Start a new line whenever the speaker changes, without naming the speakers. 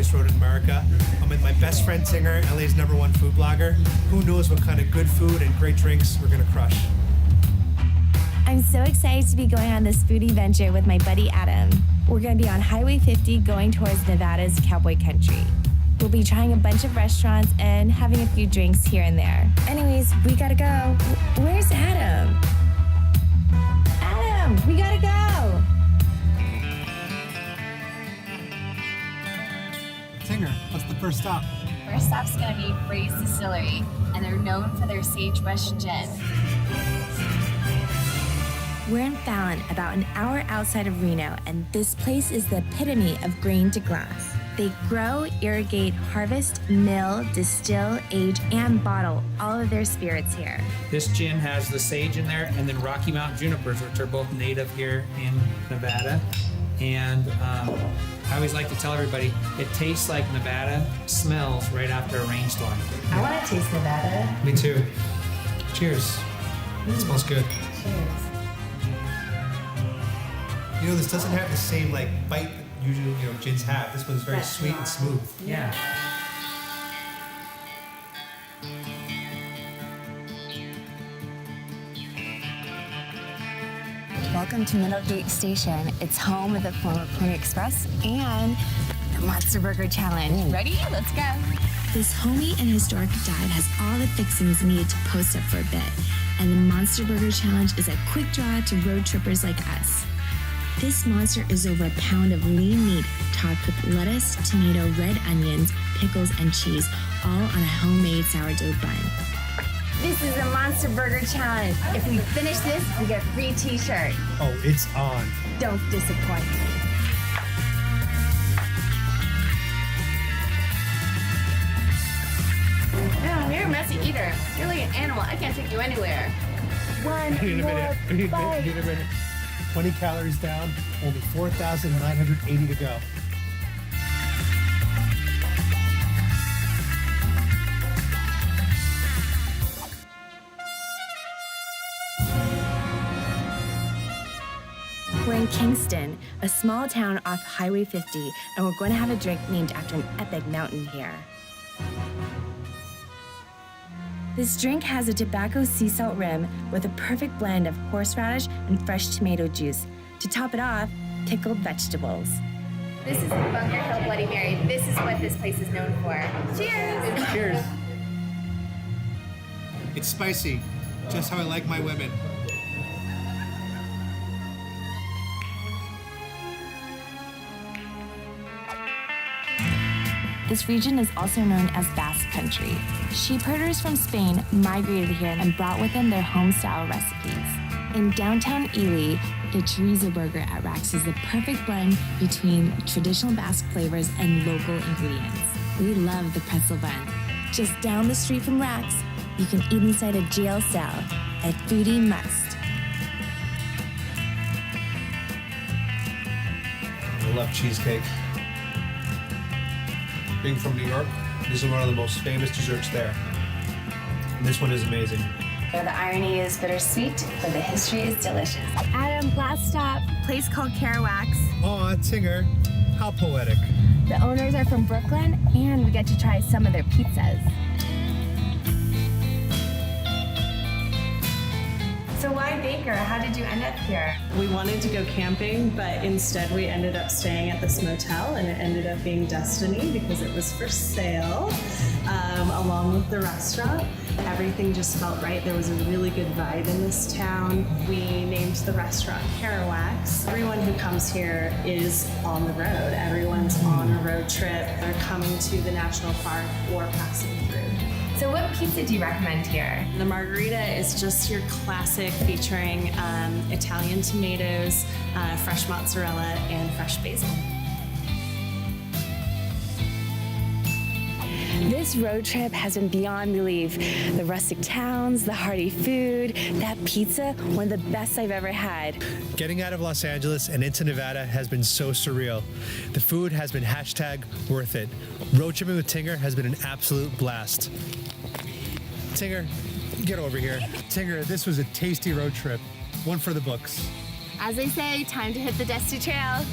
longest road in America. I'm with my best friend Tinger, LA's #1 food blogger. Who knows what kind of good food and great drinks we're gonna crush.
I'm so excited to be going on this foodie venture with my buddy Adam. We're gonna be on Highway 50 going towards Nevada's cowboy country. We'll be trying a bunch of restaurants and having a few drinks here and there. Anyways, we gotta go. Where's Adam? Adam, we gotta go.
Tinger, what's the first stop?
First stop's gonna be Bray's Distillery, and they're known for their sagebrush gin.
We're in Fallon, about an hour outside of Reno, and this place is the epitome of grain to glass. They grow, irrigate, harvest, mill, distill, age, and bottle all of their spirits here.
This gin has the sage in there and then Rocky Mountain junipers, which are both native here in Nevada. And I always like to tell everybody, it tastes like Nevada smells right after a rainstorm.
I want to taste Nevada.
Me too. Cheers. It smells good.
Cheers.
You know, this doesn't have the same like bite usually gins have. This one's very sweet and smooth.
Yeah.
Welcome to Middlegate Station. It's home of the former Pony Express and the Monster Burger Challenge. Ready? Let's go.
This homey and historic dive has all the fixings needed to post up for a bit, and the Monster Burger Challenge is a quick draw to road trippers like us. This monster is over a pound of lean meat topped with lettuce, tomato, red onions, pickles, and cheese, all on a homemade sourdough bun. This is the Monster Burger Challenge. If we finish this, we get a free t-shirt.
Oh, it's on.
Don't disappoint me.
No, you're a messy eater. You're like an animal. I can't take you anywhere.
One
Need a minute. Need a minute. 20 calories down, only 4,980 to go.
We're in Kingston, a small town off Highway 50, and we're going to have a drink named after an epic mountain here. This drink has a tobacco sea salt rim with a perfect blend of horseradish and fresh tomato juice. To top it off, pickled vegetables.
This is the Bunker Hill Bloody Mary. This is what this place is known for. Cheers!
Cheers. It's spicy, just how I like my women.
This region is also known as Basque Country. Sheep herders from Spain migrated here and brought with them their home-style recipes. In downtown Ely, the chorizo burger at Rax is the perfect blend between traditional Basque flavors and local ingredients. We love the pretzel bun. Just down the street from Rax, you can eat inside a jail cell, a foodie must.
I love cheesecake. Being from New York, this is one of the most famous desserts there. And this one is amazing.
The irony is bittersweet, but the history is delicious.
Adam, last stop, place called Kerouac's.
Aw, Tinger, how poetic.
The owners are from Brooklyn, and we get to try some of their pizzas. So why Baker? How did you end up here?
We wanted to go camping, but instead we ended up staying at this motel, and it ended up being destiny because it was for sale, along with the restaurant. Everything just felt right. There was a really good vibe in this town. We named the restaurant Kerouac's. Everyone who comes here is on the road. Everyone's on a road trip. They're coming to the national park or passing through.
So what pizza do you recommend here?
The margarita is just your classic, featuring Italian tomatoes, fresh mozzarella, and fresh basil.
This road trip has been beyond belief. The rustic towns, the hearty food, that pizza, one of the best I've ever had.
Getting out of Los Angeles and into Nevada has been so surreal. The food has been #worth it. Road tripping with Tinger has been an absolute blast. Tinger, get over here. Tinger, this was a tasty road trip. One for the books.
As they say, time to hit the dusty trail.